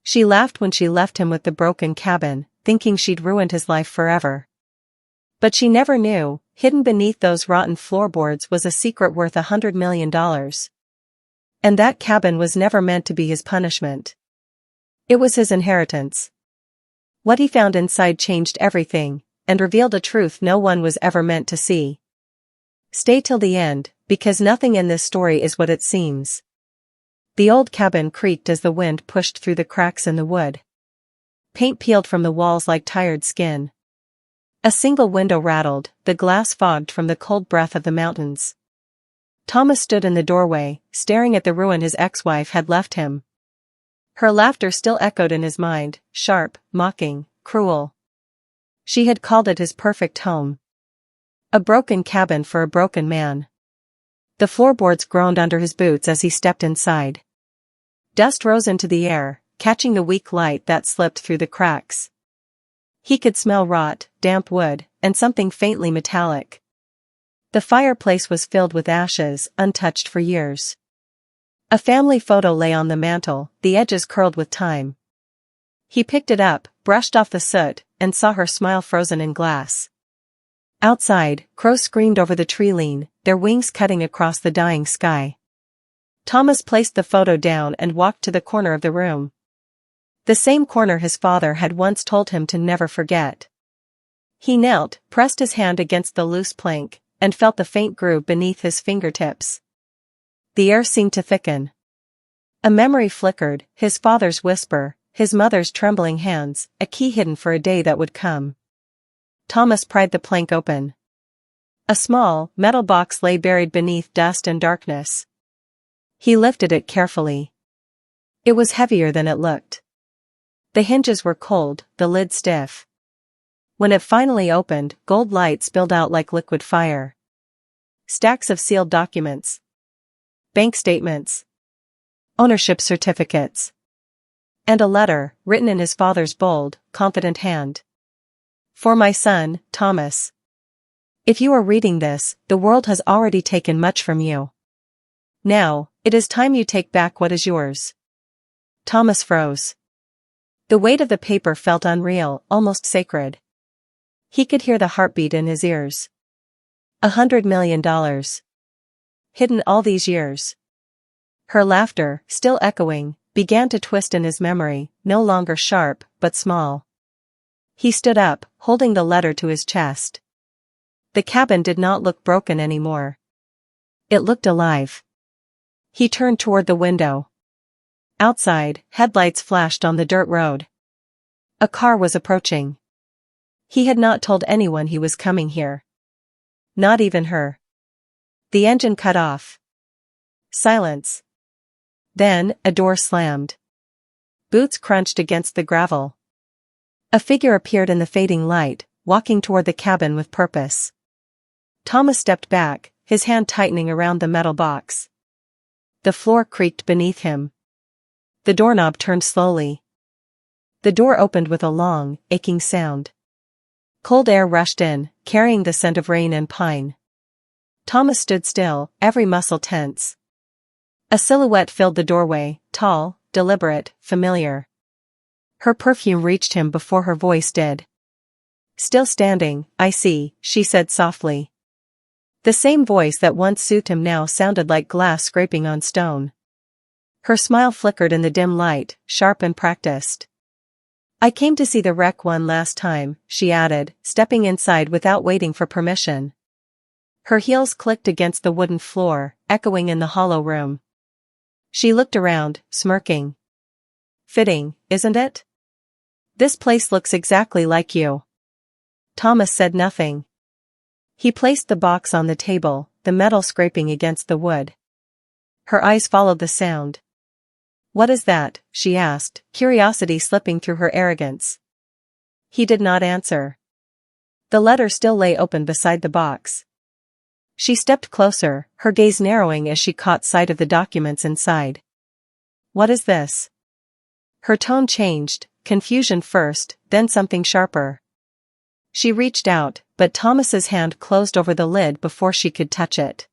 She laughed when she left him with the broken cabin, thinking she'd ruined his life forever. But she never knew, hidden beneath those rotten floorboards was a secret worth $100 million. And that cabin was never meant to be his punishment. It was his inheritance. What he found inside changed everything, and revealed a truth no one was ever meant to see. Stay till the end, because nothing in this story is what it seems. The old cabin creaked as the wind pushed through the cracks in the wood. Paint peeled from the walls like tired skin. A single window rattled, the glass fogged from the cold breath of the mountains. Thomas stood in the doorway, staring at the ruin his ex-wife had left him. Her laughter still echoed in his mind, sharp, mocking, cruel. She had called it his perfect home. A broken cabin for a broken man. The floorboards groaned under his boots as he stepped inside. Dust rose into the air, catching the weak light that slipped through the cracks. He could smell rot, damp wood, and something faintly metallic. The fireplace was filled with ashes, untouched for years. A family photo lay on the mantel, the edges curled with time. He picked it up, brushed off the soot, and saw her smile frozen in glass. Outside, crows screamed over the tree line, their wings cutting across the dying sky. Thomas placed the photo down and walked to the corner of the room. The same corner his father had once told him to never forget. He knelt, pressed his hand against the loose plank, and felt the faint groove beneath his fingertips. The air seemed to thicken. A memory flickered, his father's whisper, his mother's trembling hands, a key hidden for a day that would come. Thomas pried the plank open. A small, metal box lay buried beneath dust and darkness. He lifted it carefully. It was heavier than it looked. The hinges were cold, the lid stiff. When it finally opened, gold light spilled out like liquid fire. Stacks of sealed documents. Bank statements. Ownership certificates. And a letter, written in his father's bold, confident hand. For my son, Thomas. If you are reading this, the world has already taken much from you. Now, it is time you take back what is yours. Thomas froze. The weight of the paper felt unreal, almost sacred. He could hear the heartbeat in his ears. $100 million. Hidden all these years. Her laughter, still echoing, began to twist in his memory, no longer sharp, but small. He stood up, holding the letter to his chest. The cabin did not look broken anymore. It looked alive. He turned toward the window. Outside, headlights flashed on the dirt road. A car was approaching. He had not told anyone he was coming here. Not even her. The engine cut off. Silence. Then, a door slammed. Boots crunched against the gravel. A figure appeared in the fading light, walking toward the cabin with purpose. Thomas stepped back, his hand tightening around the metal box. The floor creaked beneath him. The doorknob turned slowly. The door opened with a long, aching sound. Cold air rushed in, carrying the scent of rain and pine. Thomas stood still, every muscle tense. A silhouette filled the doorway, tall, deliberate, familiar. Her perfume reached him before her voice did. Still standing, I see, she said softly. The same voice that once soothed him now sounded like glass scraping on stone. Her smile flickered in the dim light, sharp and practiced. I came to see the wreck one last time, she added, stepping inside without waiting for permission. Her heels clicked against the wooden floor, echoing in the hollow room. She looked around, smirking. Fitting, isn't it? This place looks exactly like you. Thomas said nothing. He placed the box on the table, the metal scraping against the wood. Her eyes followed the sound. What is that? She asked, curiosity slipping through her arrogance. He did not answer. The letter still lay open beside the box. She stepped closer, her gaze narrowing as she caught sight of the documents inside. What is this? Her tone changed, confusion first, then something sharper. She reached out, but Thomas's hand closed over the lid before she could touch it.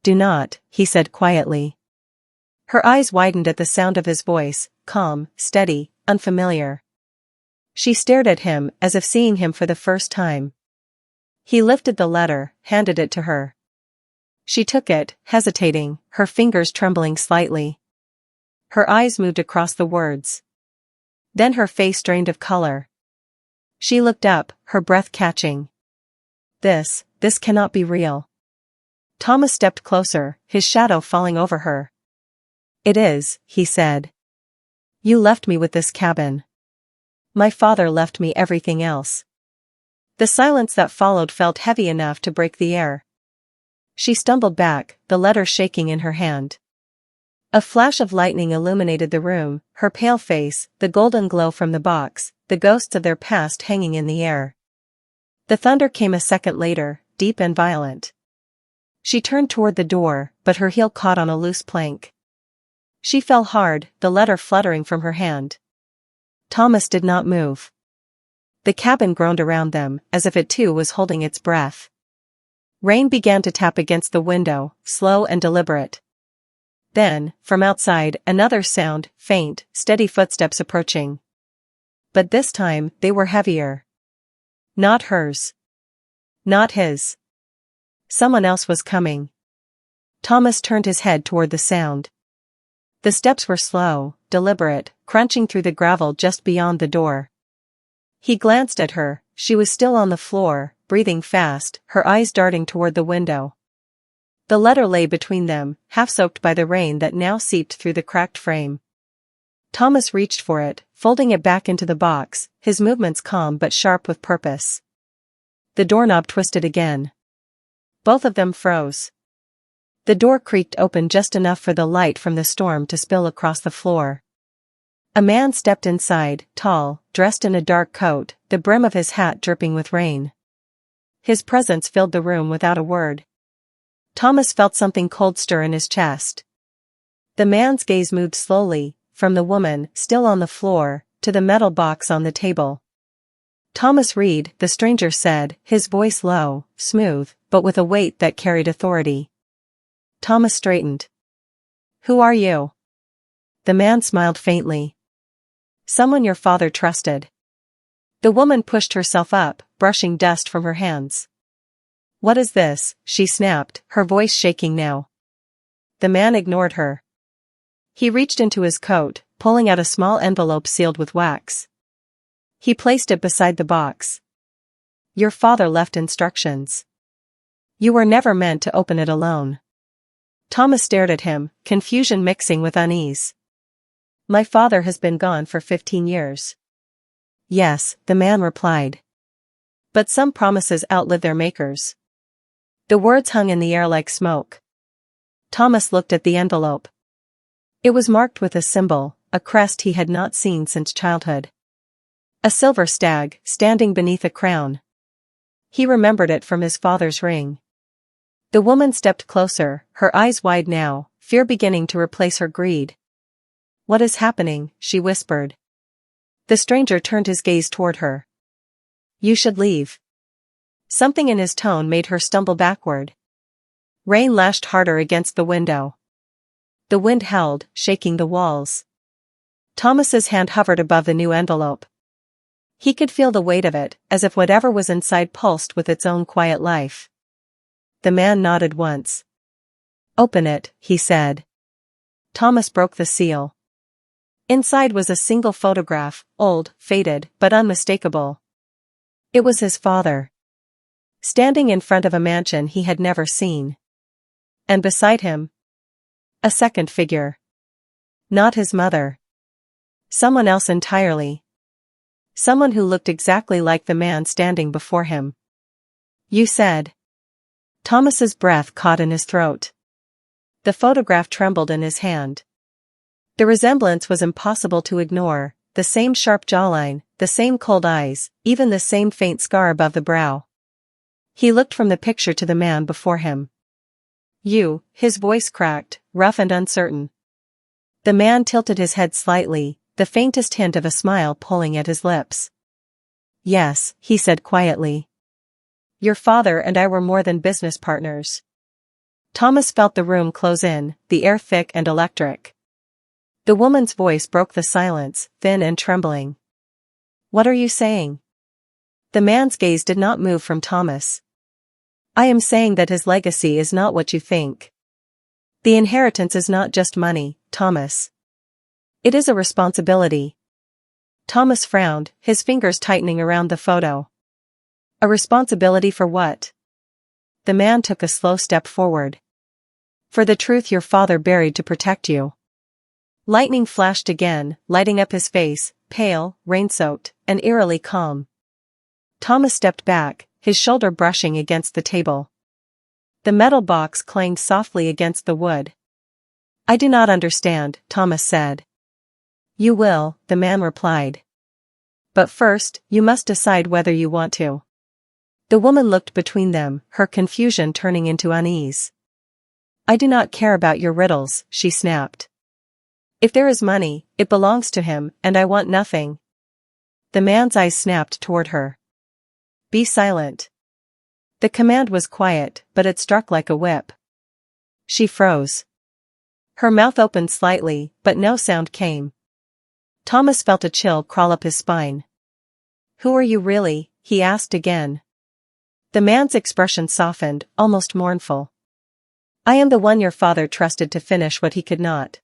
Do not, he said quietly. Her eyes widened at the sound of his voice, calm, steady, unfamiliar. She stared at him as if seeing him for the first time. He lifted the letter, handed it to her. She took it, hesitating, her fingers trembling slightly. Her eyes moved across the words. Then her face drained of color. She looked up, her breath catching. This cannot be real. Thomas stepped closer, his shadow falling over her. It is, he said. You left me with this cabin. My father left me everything else. The silence that followed felt heavy enough to break the air. She stumbled back, the letter shaking in her hand. A flash of lightning illuminated the room, her pale face, the golden glow from the box, the ghosts of their past hanging in the air. The thunder came a second later, deep and violent. She turned toward the door, but her heel caught on a loose plank. She fell hard, the letter fluttering from her hand. Thomas did not move. The cabin groaned around them, as if it too was holding its breath. Rain began to tap against the window, slow and deliberate. Then, from outside, another sound, faint, steady footsteps approaching. But this time, they were heavier. Not hers. Not his. Someone else was coming. Thomas turned his head toward the sound. The steps were slow, deliberate, crunching through the gravel just beyond the door. He glanced at her, she was still on the floor, breathing fast, her eyes darting toward the window. The letter lay between them, half-soaked by the rain that now seeped through the cracked frame. Thomas reached for it, folding it back into the box, his movements calm but sharp with purpose. The doorknob twisted again. Both of them froze. The door creaked open just enough for the light from the storm to spill across the floor. A man stepped inside, tall, dressed in a dark coat, the brim of his hat dripping with rain. His presence filled the room without a word. Thomas felt something cold stir in his chest. The man's gaze moved slowly, from the woman, still on the floor, to the metal box on the table. Thomas Reed, the stranger said, his voice low, smooth, but with a weight that carried authority. Thomas straightened. Who are you? The man smiled faintly. Someone your father trusted. The woman pushed herself up, brushing dust from her hands. What is this? She snapped, her voice shaking now. The man ignored her. He reached into his coat, pulling out a small envelope sealed with wax. He placed it beside the box. Your father left instructions. You were never meant to open it alone. Thomas stared at him, confusion mixing with unease. My father has been gone for 15 years. Yes, the man replied. But some promises outlive their makers. The words hung in the air like smoke. Thomas looked at the envelope. It was marked with a symbol, a crest he had not seen since childhood. A silver stag, standing beneath a crown. He remembered it from his father's ring. The woman stepped closer, her eyes wide now, fear beginning to replace her greed. What is happening? She whispered. The stranger turned his gaze toward her. You should leave. Something in his tone made her stumble backward. Rain lashed harder against the window. The wind howled, shaking the walls. Thomas's hand hovered above the new envelope. He could feel the weight of it, as if whatever was inside pulsed with its own quiet life. The man nodded once. Open it, he said. Thomas broke the seal. Inside was a single photograph, old, faded, but unmistakable. It was his father. Standing in front of a mansion he had never seen. And beside him, a second figure. Not his mother. Someone else entirely. Someone who looked exactly like the man standing before him. You said. Thomas's breath caught in his throat. The photograph trembled in his hand. The resemblance was impossible to ignore, the same sharp jawline, the same cold eyes, even the same faint scar above the brow. He looked from the picture to the man before him. You, his voice cracked, rough and uncertain. The man tilted his head slightly, the faintest hint of a smile pulling at his lips. Yes, he said quietly. Your father and I were more than business partners. Thomas felt the room close in, the air thick and electric. The woman's voice broke the silence, thin and trembling. What are you saying? The man's gaze did not move from Thomas. I am saying that his legacy is not what you think. The inheritance is not just money, Thomas. It is a responsibility. Thomas frowned, his fingers tightening around the photo. A responsibility for what? The man took a slow step forward. For the truth your father buried to protect you. Lightning flashed again, lighting up his face, pale, rain-soaked, and eerily calm. Thomas stepped back, his shoulder brushing against the table. The metal box clanged softly against the wood. I do not understand, Thomas said. You will, the man replied. But first, you must decide whether you want to. The woman looked between them, her confusion turning into unease. I do not care about your riddles, she snapped. If there is money, it belongs to him, and I want nothing. The man's eyes snapped toward her. Be silent. The command was quiet, but it struck like a whip. She froze. Her mouth opened slightly, but no sound came. Thomas felt a chill crawl up his spine. Who are you really? He asked again. The man's expression softened, almost mournful. I am the one your father trusted to finish what he could not.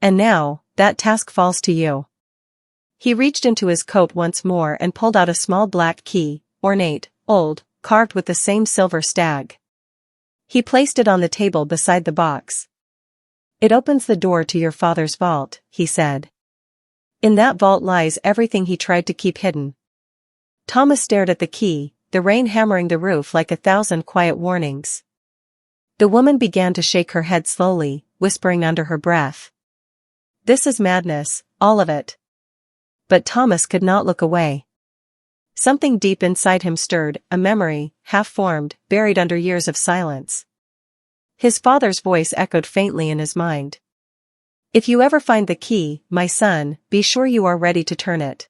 And now, that task falls to you. He reached into his coat once more and pulled out a small black key, ornate, old, carved with the same silver stag. He placed it on the table beside the box. It opens the door to your father's vault, he said. In that vault lies everything he tried to keep hidden. Thomas stared at the key, the rain hammering the roof like 1,000 quiet warnings. The woman began to shake her head slowly, whispering under her breath. This is madness, all of it. But Thomas could not look away. Something deep inside him stirred, a memory, half-formed, buried under years of silence. His father's voice echoed faintly in his mind. If you ever find the key, my son, be sure you are ready to turn it.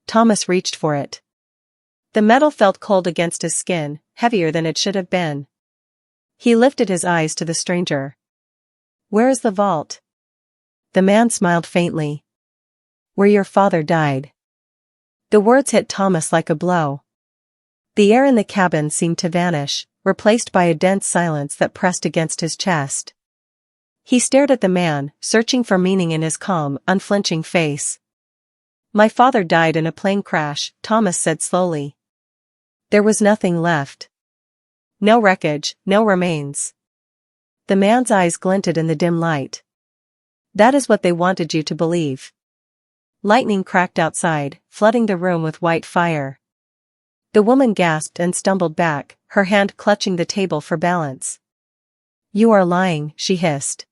Thomas reached for it. The metal felt cold against his skin, heavier than it should have been. He lifted his eyes to the stranger. Where is the vault? The man smiled faintly. Where your father died. The words hit Thomas like a blow. The air in the cabin seemed to vanish, replaced by a dense silence that pressed against his chest. He stared at the man, searching for meaning in his calm, unflinching face. My father died in a plane crash, Thomas said slowly. There was nothing left. No wreckage, no remains. The man's eyes glinted in the dim light. That is what they wanted you to believe. Lightning cracked outside, flooding the room with white fire. The woman gasped and stumbled back, her hand clutching the table for balance. You are lying, she hissed.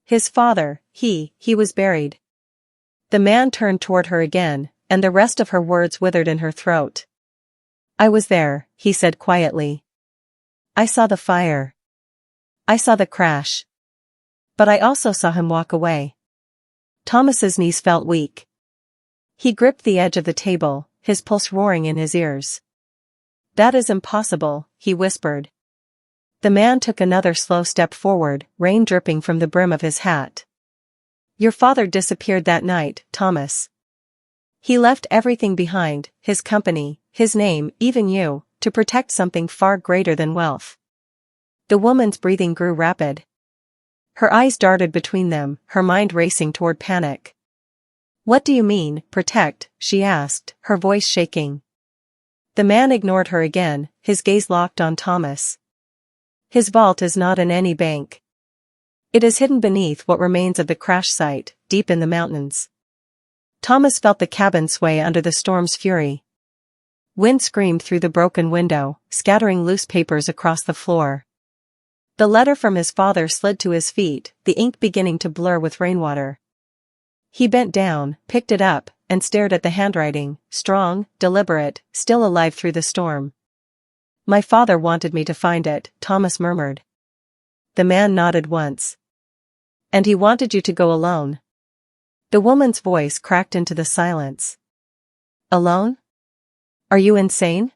His father, he was buried. The man turned toward her again, and the rest of her words withered in her throat. I was there, he said quietly. I saw the fire. I saw the crash. But I also saw him walk away. Thomas's knees felt weak. He gripped the edge of the table, his pulse roaring in his ears. That is impossible, he whispered. The man took another slow step forward, rain dripping from the brim of his hat. Your father disappeared that night, Thomas. He left everything behind, his company, his name, even you, to protect something far greater than wealth. The woman's breathing grew rapid. Her eyes darted between them, her mind racing toward panic. What do you mean, protect? She asked, her voice shaking. The man ignored her again, his gaze locked on Thomas. His vault is not in any bank. It is hidden beneath what remains of the crash site, deep in the mountains. Thomas felt the cabin sway under the storm's fury. Wind screamed through the broken window, scattering loose papers across the floor. The letter from his father slid to his feet, the ink beginning to blur with rainwater. He bent down, picked it up, and stared at the handwriting, strong, deliberate, still alive through the storm. My father wanted me to find it, Thomas murmured. The man nodded once. And he wanted you to go alone. The woman's voice cracked into the silence. Alone? Are you insane?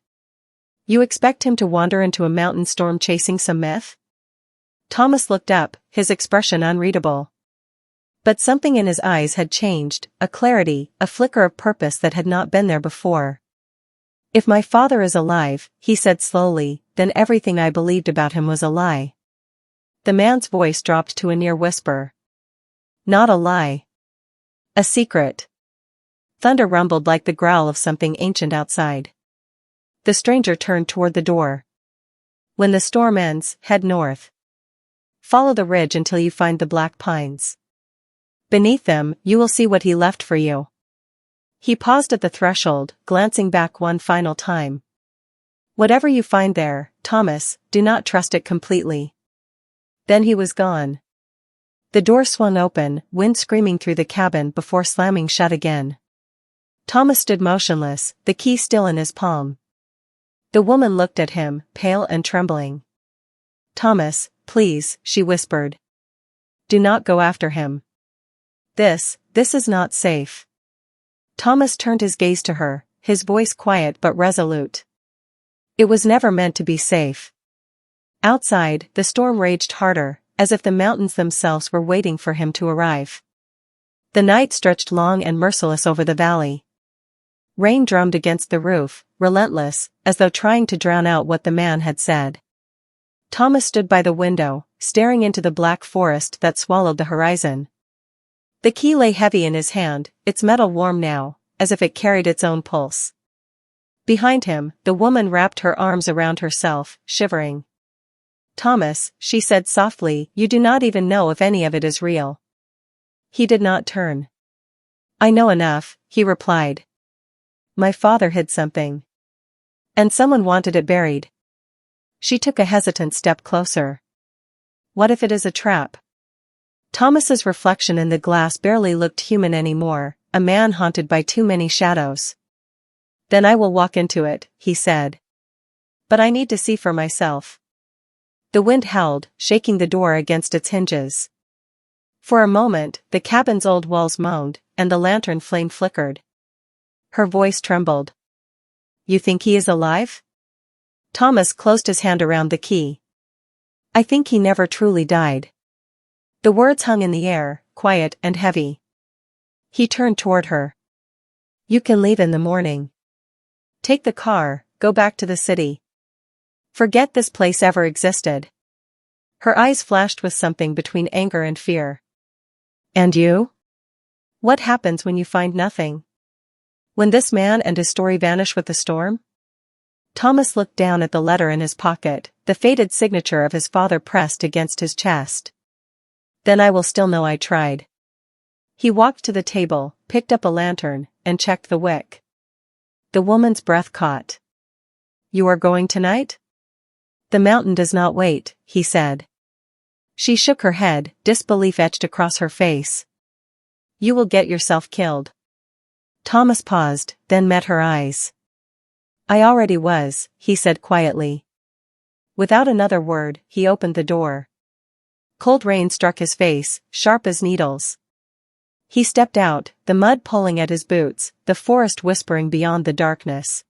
You expect him to wander into a mountain storm chasing some myth? Thomas looked up, his expression unreadable. But something in his eyes had changed, a clarity, a flicker of purpose that had not been there before. "If my father is alive," he said slowly, "then everything I believed about him was a lie." The man's voice dropped to a near whisper. "Not a lie. A secret." Thunder rumbled like the growl of something ancient outside. The stranger turned toward the door. "When the storm ends, head north. Follow the ridge until you find the black pines. Beneath them, you will see what he left for you." He paused at the threshold, glancing back one final time. "Whatever you find there, Thomas, do not trust it completely." Then he was gone. The door swung open, wind screaming through the cabin before slamming shut again. Thomas stood motionless, the key still in his palm. The woman looked at him, pale and trembling. "Thomas, please," she whispered. "Do not go after him. This is not safe." Thomas turned his gaze to her, his voice quiet but resolute. "It was never meant to be safe." Outside, the storm raged harder, as if the mountains themselves were waiting for him to arrive. The night stretched long and merciless over the valley. Rain drummed against the roof, relentless, as though trying to drown out what the man had said. Thomas stood by the window, staring into the black forest that swallowed the horizon. The key lay heavy in his hand, its metal warm now, as if it carried its own pulse. Behind him, the woman wrapped her arms around herself, shivering. "Thomas," she said softly, "you do not even know if any of it is real." He did not turn. "I know enough," he replied. "My father hid something. And someone wanted it buried." She took a hesitant step closer. "What if it is a trap?" Thomas's reflection in the glass barely looked human anymore, a man haunted by too many shadows. "Then I will walk into it," he said. "But I need to see for myself." The wind howled, shaking the door against its hinges. For a moment, the cabin's old walls moaned, and the lantern flame flickered. Her voice trembled. "You think he is alive?" Thomas closed his hand around the key. "I think he never truly died." The words hung in the air, quiet and heavy. He turned toward her. "You can leave in the morning. Take the car, go back to the city. Forget this place ever existed." Her eyes flashed with something between anger and fear. "And you? What happens when you find nothing? When this man and his story vanish with the storm?" Thomas looked down at the letter in his pocket, the faded signature of his father pressed against his chest. "Then I will still know I tried." He walked to the table, picked up a lantern, and checked the wick. The woman's breath caught. "You are going tonight?" "The mountain does not wait," he said. She shook her head, disbelief etched across her face. "You will get yourself killed." Thomas paused, then met her eyes. "I already was," he said quietly. Without another word, he opened the door. Cold rain struck his face, sharp as needles. He stepped out, the mud pulling at his boots, the forest whispering beyond the darkness.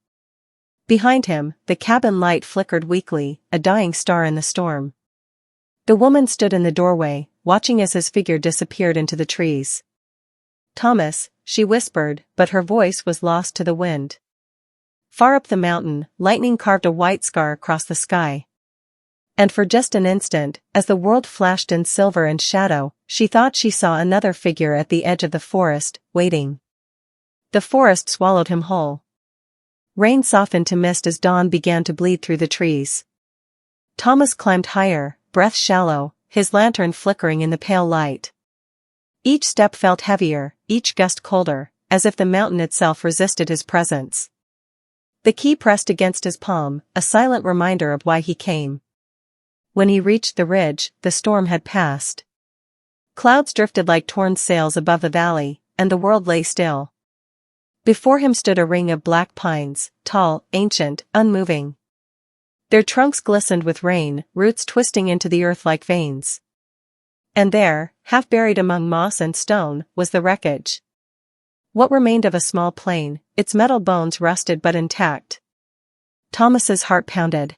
Behind him, the cabin light flickered weakly, a dying star in the storm. The woman stood in the doorway, watching as his figure disappeared into the trees. "Thomas," she whispered, but her voice was lost to the wind. Far up the mountain, lightning carved a white scar across the sky. And for just an instant, as the world flashed in silver and shadow, she thought she saw another figure at the edge of the forest, waiting. The forest swallowed him whole. Rain softened to mist as dawn began to bleed through the trees. Thomas climbed higher, breath shallow, his lantern flickering in the pale light. Each step felt heavier, each gust colder, as if the mountain itself resisted his presence. The key pressed against his palm, a silent reminder of why he came. When he reached the ridge, the storm had passed. Clouds drifted like torn sails above the valley, and the world lay still. Before him stood a ring of black pines, tall, ancient, unmoving. Their trunks glistened with rain, roots twisting into the earth like veins. And there, half buried among moss and stone, was the wreckage. What remained of a small plane, its metal bones rusted but intact. Thomas's heart pounded.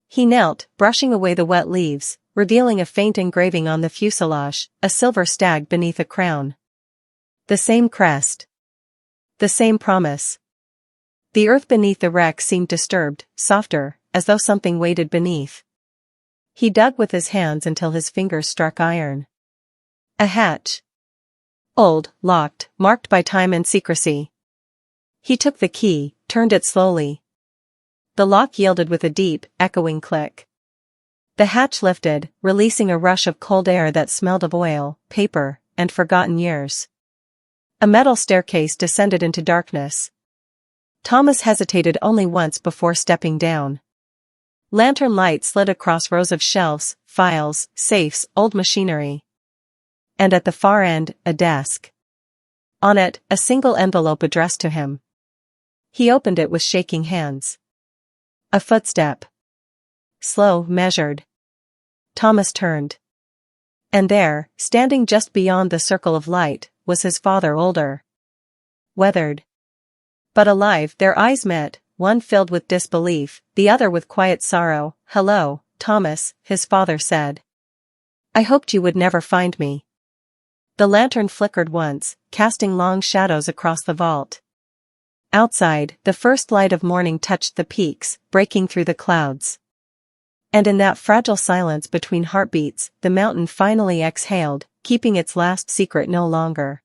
He knelt, brushing away the wet leaves, revealing a faint engraving on the fuselage, a silver stag beneath a crown. The same crest. The same promise. The earth beneath the wreck seemed disturbed, softer, as though something waited beneath. He dug with his hands until his fingers struck iron. A hatch. Old, locked, marked by time and secrecy. He took the key, turned it slowly. The lock yielded with a deep, echoing click. The hatch lifted, releasing a rush of cold air that smelled of oil, paper, and forgotten years. A metal staircase descended into darkness. Thomas hesitated only once before stepping down. Lantern light slid across rows of shelves, files, safes, old machinery. And at the far end, a desk. On it, a single envelope addressed to him. He opened it with shaking hands. A footstep. Slow, measured. Thomas turned. And there, standing just beyond the circle of light, was his father, older. Weathered. But alive. Their eyes met, one filled with disbelief, the other with quiet sorrow. "Hello, Thomas," his father said. "I hoped you would never find me." The lantern flickered once, casting long shadows across the vault. Outside, the first light of morning touched the peaks, breaking through the clouds. And in that fragile silence between heartbeats, the mountain finally exhaled, keeping its last secret no longer.